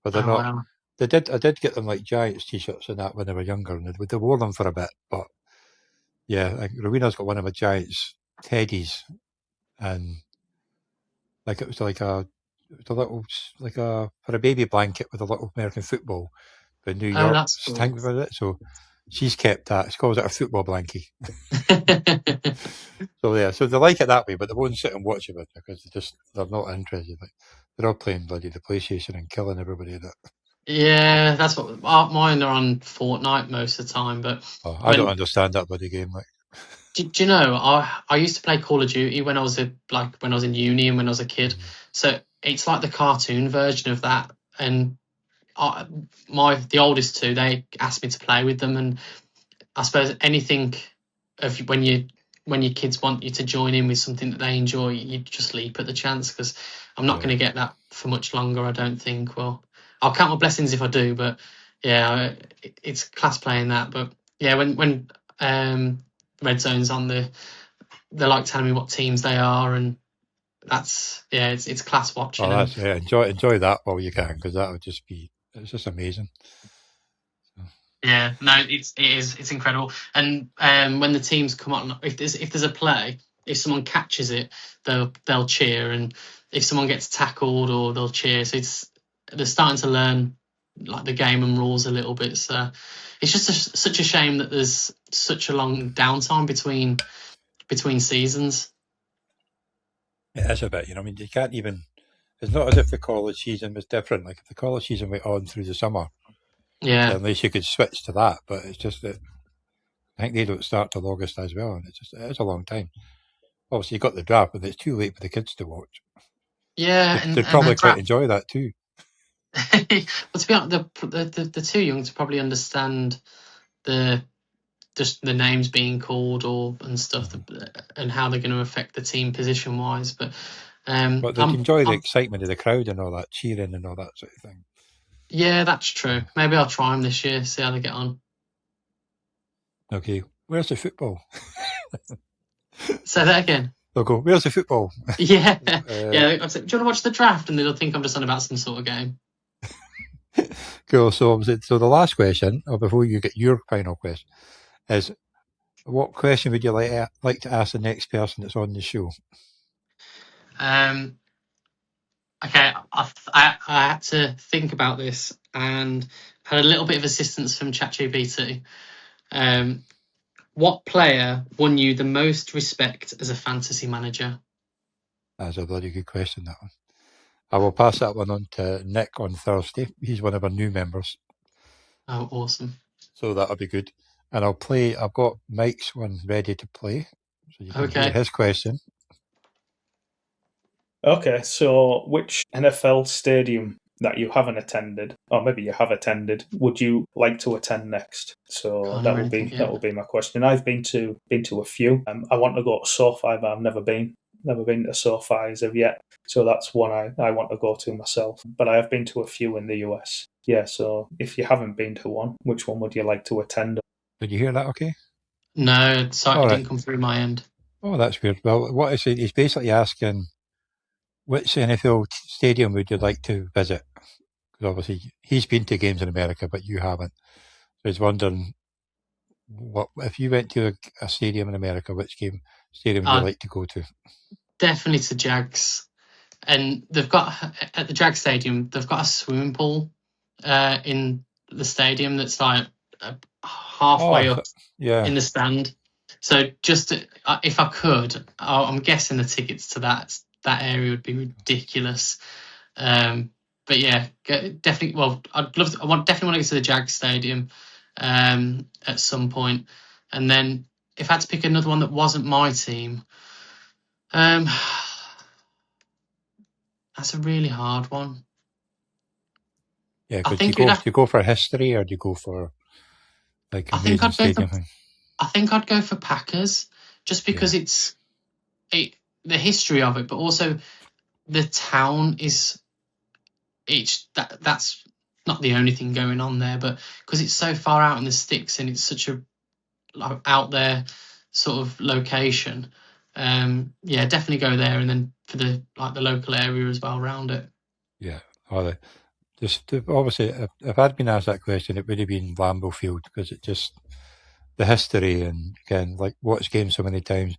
B: but they're not. Wow. I did get them like Giants t-shirts and that when they were younger, and they wore them for a bit. But yeah, like Rowena's got one of my Giants teddies, and like it was like a little for a baby blanket with a little American football, but New York stank with it. So she's kept that. She calls it a football blankie. So yeah, so they like it that way, but they won't sit and watch it with it because they're not interested. Like, they're all playing bloody the PlayStation and killing everybody.
C: Yeah, that's what mine are on Fortnite most of the time. But
B: I don't understand that bloody game. Like,
C: do you know? I used to play Call of Duty when I was in uni and when I was a kid. So it's like the cartoon version of that. And the oldest 2, they asked me to play with them, and I suppose anything of when your kids want you to join in with something that they enjoy, you just leap at the chance, because I'm not going to get that for much longer, I don't think. Well, I'll count my blessings if I do, but yeah, it's class playing that. But yeah, when Red Zone's on, they're like telling me what teams they are, and it's class watching.
B: Enjoy that while you can, because that would just be, it's just amazing.
C: Yeah, no, it's incredible. And when the teams come on, if there's a play, if someone catches it, they'll cheer, and if someone gets tackled, or they'll cheer. So they're starting to learn like the game and rules a little bit. So it's just such a shame that there's such a long downtime between seasons.
B: It is a bit, I mean, you can't even. It's not as if the college season was different. Like if the college season went on through the summer,
C: yeah,
B: at least you could switch to that. But it's just that I think they don't start till August as well, and it's a long time. Obviously, you got the draft, but it's too late for the kids to watch.
C: Yeah,
B: they'd probably quite enjoy that too.
C: But to be honest, the too young to probably understand just the names being called and stuff, and how they're going to affect the team position wise. But
B: they enjoy the excitement of the crowd and all that cheering and all that sort of thing.
C: Yeah, that's true. Maybe I'll try them this year, see how they get on.
B: Okay, where's the football?
C: Say that again.
B: They'll go, where's the football?
C: Yeah, yeah. I'll say, do you want to watch the draft? And they'll think I'm just on about some sort of game.
B: Cool. So the last question, or before you get your final question, is what question would you like to ask the next person that's on the show?
C: Okay, I had to think about this and had a little bit of assistance from ChatGPT. What player won you the most respect as a fantasy manager?
B: That's a bloody good question, that one. I will pass that one on to Nick on Thursday. He's one of our new members,
C: Oh, awesome.
B: so that'll be good. And I've got Mike's one ready to play, so you can hear
C: Okay.
B: his question.
D: Okay, so which NFL stadium that you haven't attended, or maybe you have attended, would you like to attend next? So
C: Can't
D: that
C: hear
D: will be
C: anything
D: that
C: yet.
D: will be my question. I've been to a few. I want to go to SoFi, but I've never been to SoFi as of yet. So that's one I want to go to myself. But I have been to a few in the US. Yeah. So if you haven't been to one, which one would you like to attend?
B: Did you hear that? Okay.
C: No, sorry,
B: All
C: it
B: right.
C: didn't come through my end.
B: Oh, that's weird. Well, what is it? He's basically asking, which NFL stadium would you like to visit? Because obviously he's been to games in America, but you haven't. So he's wondering, what if you went to a stadium in America, which stadium would you like to go to?
C: Definitely to Jags. And they've got, at the Jags Stadium, they've got a swimming pool in the stadium that's like halfway up
B: Yeah.
C: in the stand. So just if I could, I'm guessing the tickets to that area would be ridiculous. But yeah, definitely. Well, I'd love to. Definitely want to go to the Jags Stadium at some point. And then if I had to pick another one that wasn't my team, that's a really hard one.
B: Yeah,
C: I
B: because
C: think
B: do you go for history or do you go for like amazing stadium thing?
C: I think I'd go for Packers, just because the history of it, but also the town is that's not the only thing going on there, but because it's so far out in the sticks and it's such a out there sort of location. Yeah, definitely go there, and then for the local area as well around it.
B: Yeah, obviously, if I'd been asked that question, it would have been Lambeau Field, because it just the history, and again, like, watched games so many times,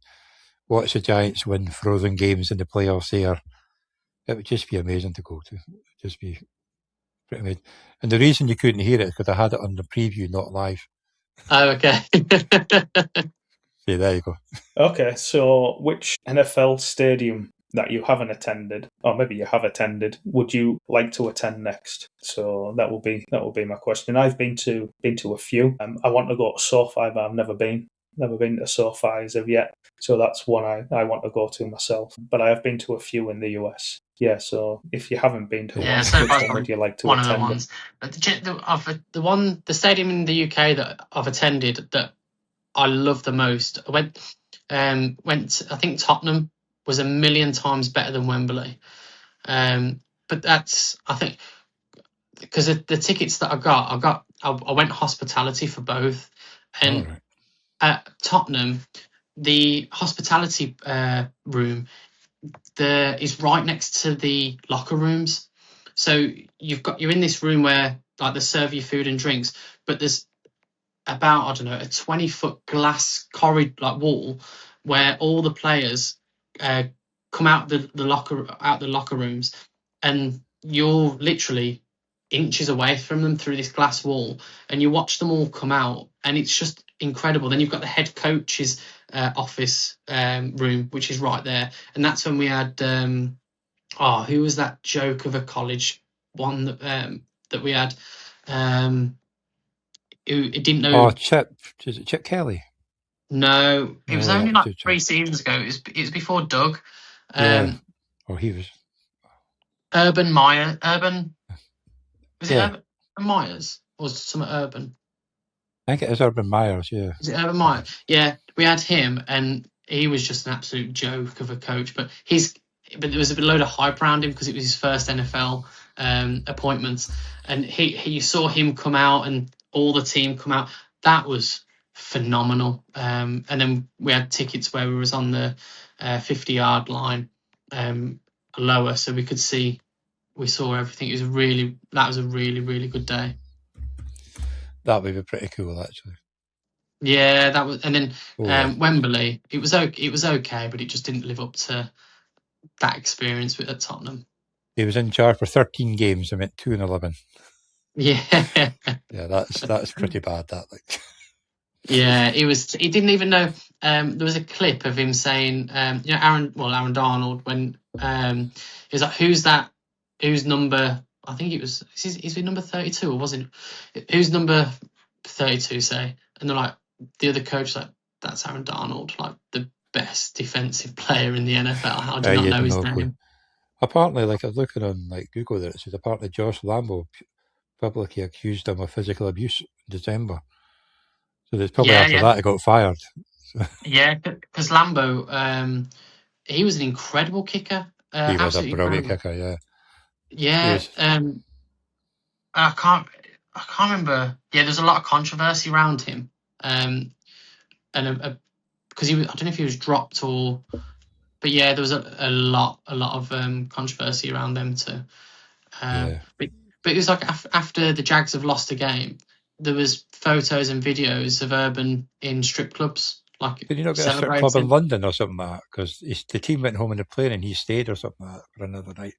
B: watch the Giants win frozen games in the playoffs there. It would just be amazing to go to. It would just be pretty amazing. And the reason you couldn't hear it is because I had it on the preview, not live.
C: Oh, okay.
B: See, there you go.
D: Okay, so which NFL stadium that you haven't attended, or maybe you have attended, would you like to attend next? So that will be my question. I've been to a few. I want to go to SoFi, but I've never been to SoFi as of yet. So that's one I want to go to myself. But I have been to a few in the US. Yeah, so if you haven't been to one, which one would you like to
C: one
D: attend?
C: of the ones. But the stadium in the UK that I've attended that I love the most. I went. I think Tottenham was 1,000,000 times better than Wembley. But that's, I think, because the tickets that I went hospitality for both, and
B: Right.
C: at Tottenham, the hospitality room is right next to the locker rooms. So you're in this room where like they serve you food and drinks, but there's about, I don't know, a 20-foot glass corridor wall where all the players come out the locker rooms, and you're literally inches away from them through this glass wall, and you watch them all come out, and it's just incredible. Then you've got the head coach's office room, which is right there, and that's when we had who was that joke of a college one that we had, who didn't know.
B: Oh, Chip. Is it Chip Kelly?
C: No, it was
B: No,
C: only
B: that was
C: like
B: Chip.
C: 3 seasons ago. It was before Doug.
B: Yeah. Or he was.
C: Urban Meyer. Was it
B: Yeah.
C: Urban Myers? Or was it something Urban?
B: I think it is Urban Myers, yeah.
C: Is it Urban Meyer? Yeah, we had him, and he was just an absolute joke of a coach. But there was a load of hype around him because it was his first NFL appointments, and you saw him come out and all the team come out. That was phenomenal. And then we had tickets where we was on the 50-yard line lower, so we saw everything. That was a really, really good day.
B: That would be pretty cool, actually.
C: Yeah, that was, and then Wembley. It was okay, but it just didn't live up to that experience at Tottenham.
B: He was in charge for 13 games and went 2-11.
C: Yeah.
B: Yeah, that's pretty bad. That like.
C: Yeah, he didn't even know. There was a clip of him saying, Aaron Donald, when he was like, who's number, I think it was, is he number 32 or was it, who's number 32 say? And they're like, the other coach, like, that's Aaron Donald, like the best defensive player in the NFL. How do you not know his name?
B: Apparently, like I was looking on like Google there, it says apparently Josh Lambo publicly accused him of physical abuse in December. So it's probably after that he got fired.
C: Yeah, because Lambo, he was an incredible kicker.
B: He was a brilliant kicker, yeah.
C: Yeah, I can't remember. Yeah, there's a lot of controversy around him, and because I don't know if he was dropped or, but yeah, there was a lot of controversy around them too. But it was like after the Jags have lost a game, there was photos and videos of Urban in strip clubs. Like,
B: did you not get a strip club in London or something like that? Because the team went home in the plane and he stayed or something like that for another night.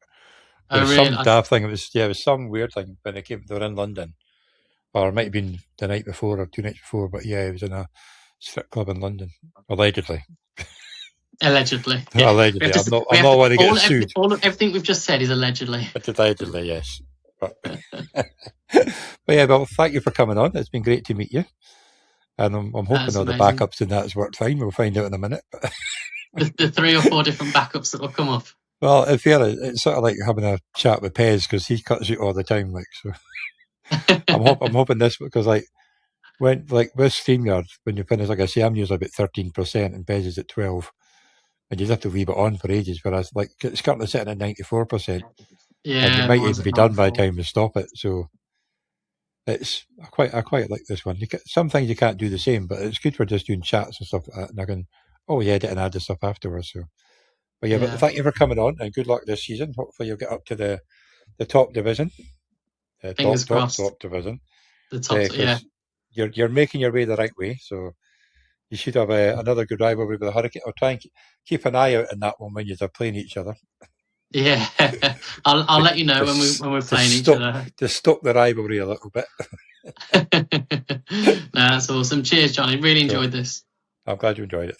B: There was some daft thing. It was some weird thing when they were in London, or it might have been the night before or 2 nights before. But yeah, it was in a strip club in London, allegedly.
C: Allegedly.
B: Yeah. Allegedly. I'm not wanting to get sued.
C: Everything we've just said is allegedly.
B: It's allegedly, yes. But yeah, well, thank you for coming on. It's been great to meet you. And I'm hoping all the backups in that has worked fine. We'll find out in a minute.
C: the 3 or 4 different backups that will come up.
B: Well, in fairness, it's sort of like having a chat with Pez because he cuts you all the time. Like, so I'm hoping this, because like with StreamYard, when you finish, like I say, I'm using about 13% and Pez is at 12%. And you just have to leave it on for ages. Whereas like it's currently sitting at 94%.
C: Yeah,
B: and it might even be done by the time we stop it. So it's I quite like this one. Some things you can't do the same, but it's good for just doing chats and stuff like that. And I can edit and add the stuff afterwards. So, but thank you for coming on and good luck this season. Hopefully you'll get up to the top division.
C: Fingers crossed.
B: Top division.
C: The top, yeah.
B: You're making your way the right way. So you should have another good rivalry with the Hurricane. I'll try and keep an eye out on that one when you're playing each other.
C: Yeah, I'll let you know when we're playing each other.
B: To stop the rivalry a little bit.
C: No, that's awesome. Cheers, Johnny. Really enjoyed this.
B: I'm glad you enjoyed it.